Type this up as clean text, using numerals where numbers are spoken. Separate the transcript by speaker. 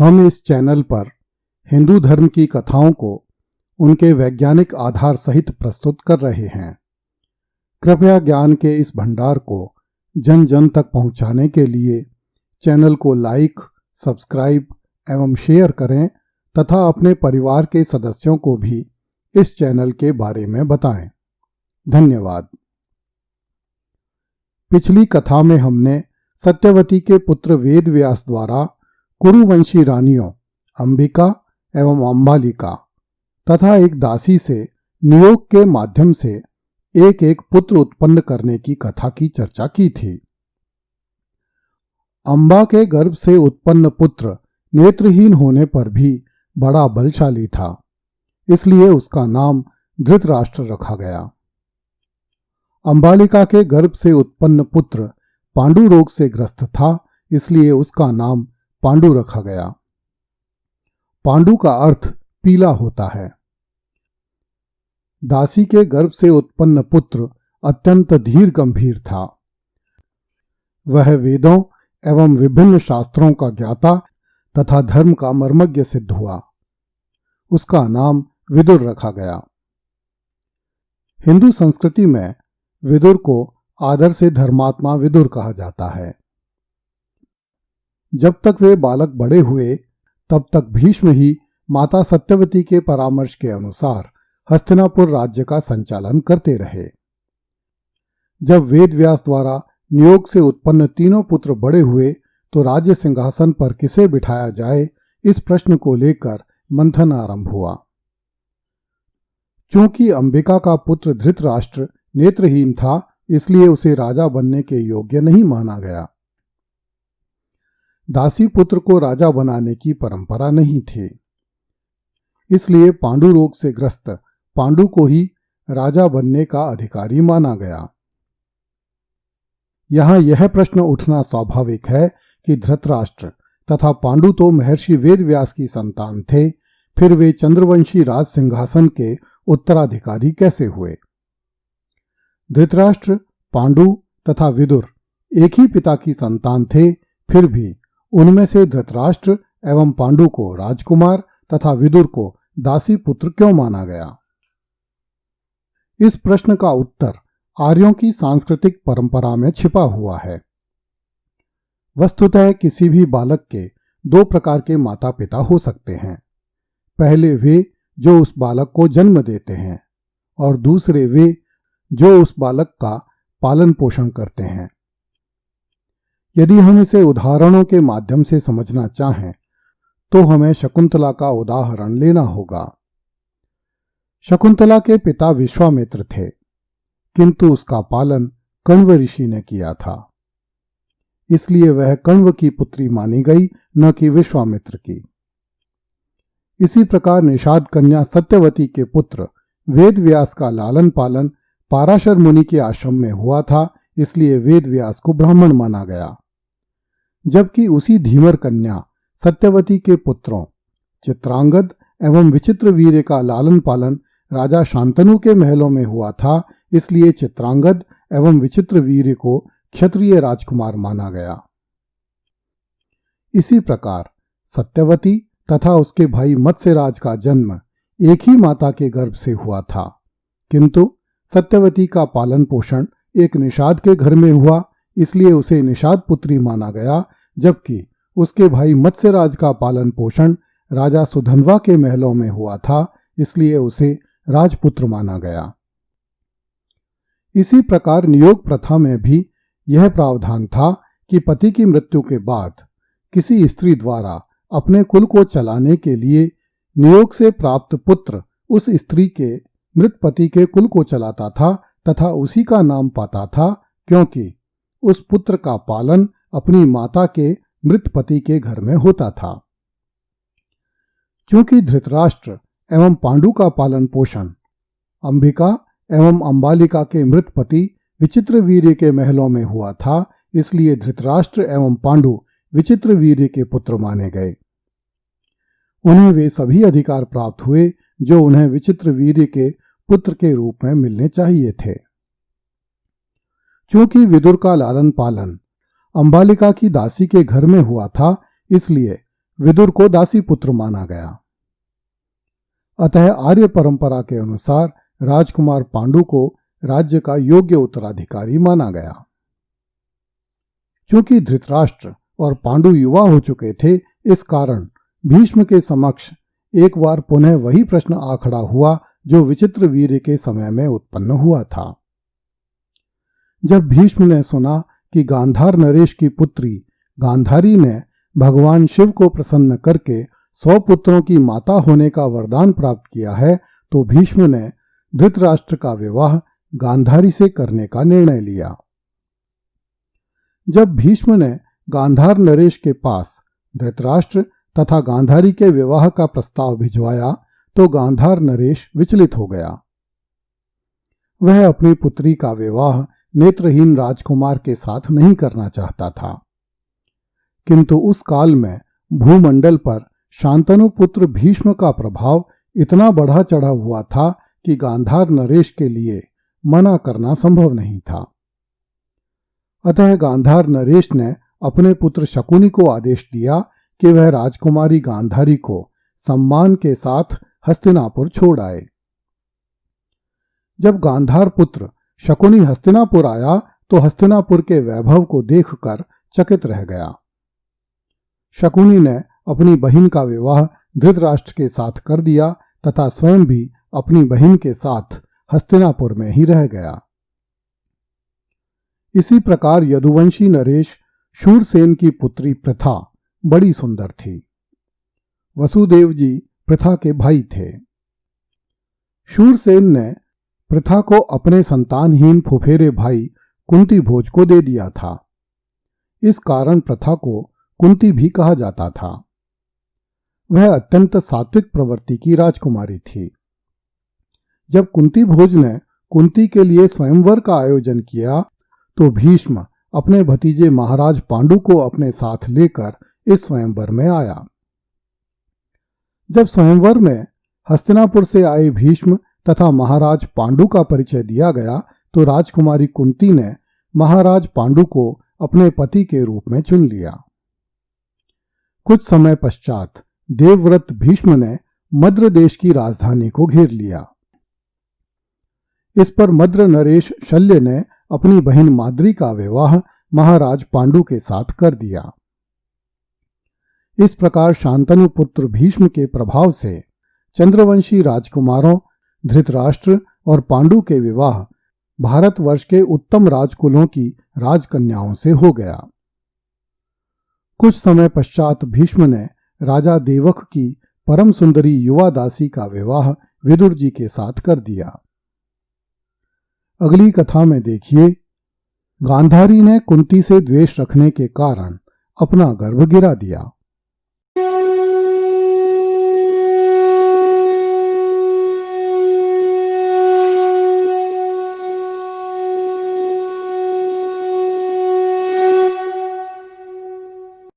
Speaker 1: हम इस चैनल पर हिंदू धर्म की कथाओं को उनके वैज्ञानिक आधार सहित प्रस्तुत कर रहे हैं। कृपया ज्ञान के इस भंडार को जन जन तक पहुंचाने के लिए चैनल को लाइक, सब्सक्राइब एवं शेयर करें तथा अपने परिवार के सदस्यों को भी इस चैनल के बारे में बताएं। धन्यवाद। पिछली कथा में हमने सत्यवती के पुत्र वेद व्यास द्वारा कुरुवंशी रानियों अंबिका एवं अंबालिका तथा एक दासी से नियोग के माध्यम से एक एक पुत्र उत्पन्न करने की कथा की चर्चा की थी। अंबा के गर्भ से उत्पन्न पुत्र नेत्रहीन होने पर भी बड़ा बलशाली था, इसलिए उसका नाम धृतराष्ट्र रखा गया। अंबालिका के गर्भ से उत्पन्न पुत्र पांडु रोग से ग्रस्त था, इसलिए उसका नाम पांडु रखा गया। पांडु का अर्थ पीला होता है। दासी के गर्भ से उत्पन्न पुत्र अत्यंत धीर गंभीर था। वह वेदों एवं विभिन्न शास्त्रों का ज्ञाता तथा धर्म का मर्मज्ञ सिद्ध हुआ। उसका नाम विदुर रखा गया। हिंदू संस्कृति में विदुर को आदर से धर्मात्मा विदुर कहा जाता है। जब तक वे बालक बड़े हुए तब तक भीष्म ही माता सत्यवती के परामर्श के अनुसार हस्तिनापुर राज्य का संचालन करते रहे। जब वेद व्यास द्वारा नियोग से उत्पन्न तीनों पुत्र बड़े हुए तो राज्य सिंहासन पर किसे बिठाया जाए, इस प्रश्न को लेकर मंथन आरंभ हुआ। चूंकि अंबिका का पुत्र धृतराष्ट्र नेत्रहीन था, इसलिए उसे राजा बनने के योग्य नहीं माना गया। दासी पुत्र को राजा बनाने की परंपरा नहीं थी, इसलिए पांडु रोग से ग्रस्त पांडु को ही राजा बनने का अधिकारी माना गया। यहां यह प्रश्न उठना स्वाभाविक है कि धृतराष्ट्र तथा पांडु तो महर्षि वेद व्यास की संतान थे, फिर वे चंद्रवंशी राज सिंहासन के उत्तराधिकारी कैसे हुए? धृतराष्ट्र, पांडु तथा विदुर एक ही पिता की संतान थे, फिर भी उनमें से धृतराष्ट्र एवं पांडु को राजकुमार तथा विदुर को दासी पुत्र क्यों माना गया? इस प्रश्न का उत्तर आर्यों की सांस्कृतिक परंपरा में छिपा हुआ है। वस्तुतः किसी भी बालक के दो प्रकार के माता पिता हो सकते हैं। पहले वे जो उस बालक को जन्म देते हैं और दूसरे वे जो उस बालक का पालन पोषण करते हैं। यदि हम इसे उदाहरणों के माध्यम से समझना चाहें तो हमें शकुंतला का उदाहरण लेना होगा। शकुंतला के पिता विश्वामित्र थे, किंतु उसका पालन कण्व ऋषि ने किया था, इसलिए वह कण्व की पुत्री मानी गई, न कि विश्वामित्र की। इसी प्रकार निषाद कन्या सत्यवती के पुत्र वेद व्यास का लालन पालन पाराशर मुनि के आश्रम में हुआ था, इसलिए वेद व्यास को ब्राह्मण माना गया। जबकि उसी धीवर कन्या सत्यवती के पुत्रों चित्रांगद एवं विचित्रवीर्य का लालन पालन राजा शांतनु के महलों में हुआ था, इसलिए चित्रांगद एवं विचित्रवीर्य को क्षत्रिय राजकुमार माना गया। इसी प्रकार सत्यवती तथा उसके भाई मत्स्यराज का जन्म एक ही माता के गर्भ से हुआ था, किंतु सत्यवती का पालन पोषण एक निषाद के घर में हुआ, इसलिए उसे निषाद पुत्री माना गया, जबकि उसके भाई मत्स्यराज का पालन पोषण राजा सुधन्वा के महलों में हुआ था, इसलिए उसे राजपुत्र माना गया। इसी प्रकार नियोग प्रथा में भी यह प्रावधान था कि पति की मृत्यु के बाद किसी स्त्री द्वारा अपने कुल को चलाने के लिए नियोग से प्राप्त पुत्र उस स्त्री के मृत पति के कुल को चलाता था तथा उसी का नाम पाता था, क्योंकि उस पुत्र का पालन अपनी माता के मृत पति के घर में होता था। चूंकि धृतराष्ट्र एवं पांडु का पालन पोषण अंबिका एवं अंबालिका के मृत पति विचित्रवीर्य के महलों में हुआ था, इसलिए धृतराष्ट्र एवं पांडु विचित्रवीर्य के पुत्र माने गए। उन्हें वे सभी अधिकार प्राप्त हुए जो उन्हें विचित्रवीर्य के पुत्र के रूप में मिलने चाहिए थे। चूंकि विदुर का लालन पालन अंबालिका की दासी के घर में हुआ था, इसलिए विदुर को दासी पुत्र माना गया। अतः आर्य परंपरा के अनुसार राजकुमार पांडु को राज्य का योग्य उत्तराधिकारी माना गया। चूंकि धृतराष्ट्र और पांडु युवा हो चुके थे, इस कारण भीष्म के समक्ष एक बार पुनः वही प्रश्न आ खड़ा हुआ जो विचित्र वीर्य के समय में उत्पन्न हुआ था। जब भीष्म ने सुना कि गांधार नरेश की पुत्री गांधारी ने भगवान शिव को प्रसन्न करके 100 पुत्रों की माता होने का वरदान प्राप्त किया है, तो भीष्म ने धृतराष्ट्र का विवाह गांधारी से करने का निर्णय लिया। जब भीष्म ने गांधार नरेश के पास धृतराष्ट्र तथा गांधारी के विवाह का प्रस्ताव भिजवाया तो गांधार नरेश विचलित हो गया। वह अपनी पुत्री का विवाह नेत्रहीन राजकुमार के साथ नहीं करना चाहता था, किंतु उस काल में भूमंडल पर शांतनु पुत्र भीष्म का प्रभाव इतना बढ़ा चढ़ा हुआ था कि गांधार नरेश के लिए मना करना संभव नहीं था। अतः गांधार नरेश ने अपने पुत्र शकुनी को आदेश दिया कि वह राजकुमारी गांधारी को सम्मान के साथ हस्तिनापुर छोड़ आए। जब गांधार पुत्र शकुनी हस्तिनापुर आया तो हस्तिनापुर के वैभव को देखकर चकित रह गया। शकुनी ने अपनी बहन का विवाह धृतराष्ट्र के साथ कर दिया तथा स्वयं भी अपनी बहन के साथ हस्तिनापुर में ही रह गया। इसी प्रकार यदुवंशी नरेश शूरसेन की पुत्री प्रथा बड़ी सुंदर थी। वसुदेव जी प्रथा के भाई थे। शूरसेन ने प्रथा को अपने संतानहीन फुफेरे भाई कुंती भोज को दे दिया था। इस कारण प्रथा को कुंती भी कहा जाता था। वह अत्यंत सात्विक प्रवृत्ति की राजकुमारी थी। जब कुंती भोज ने कुंती के लिए स्वयंवर का आयोजन किया तो भीष्म अपने भतीजे महाराज पांडु को अपने साथ लेकर इस स्वयंवर में आया। जब स्वयंवर में हस्तिनापुर से आए भीष्म तथा महाराज पांडु का परिचय दिया गया तो राजकुमारी कुंती ने महाराज पांडु को अपने पति के रूप में चुन लिया। कुछ समय पश्चात देवव्रत भीष्म ने मद्र देश की राजधानी को घेर लिया। इस पर मद्र नरेश शल्य ने अपनी बहन माद्री का विवाह महाराज पांडु के साथ कर दिया। इस प्रकार शांतनु पुत्र भीष्म के प्रभाव से चंद्रवंशी राजकुमारों धृतराष्ट्र और पांडु के विवाह भारतवर्ष के उत्तम राजकुलों की राजकन्याओं से हो गया। कुछ समय पश्चात भीष्म ने राजा देवक की परम सुंदरी युवा दासी का विवाह विदुर जी के साथ कर दिया। अगली कथा में देखिए, गांधारी ने कुंती से द्वेष रखने के कारण अपना गर्भ गिरा दिया।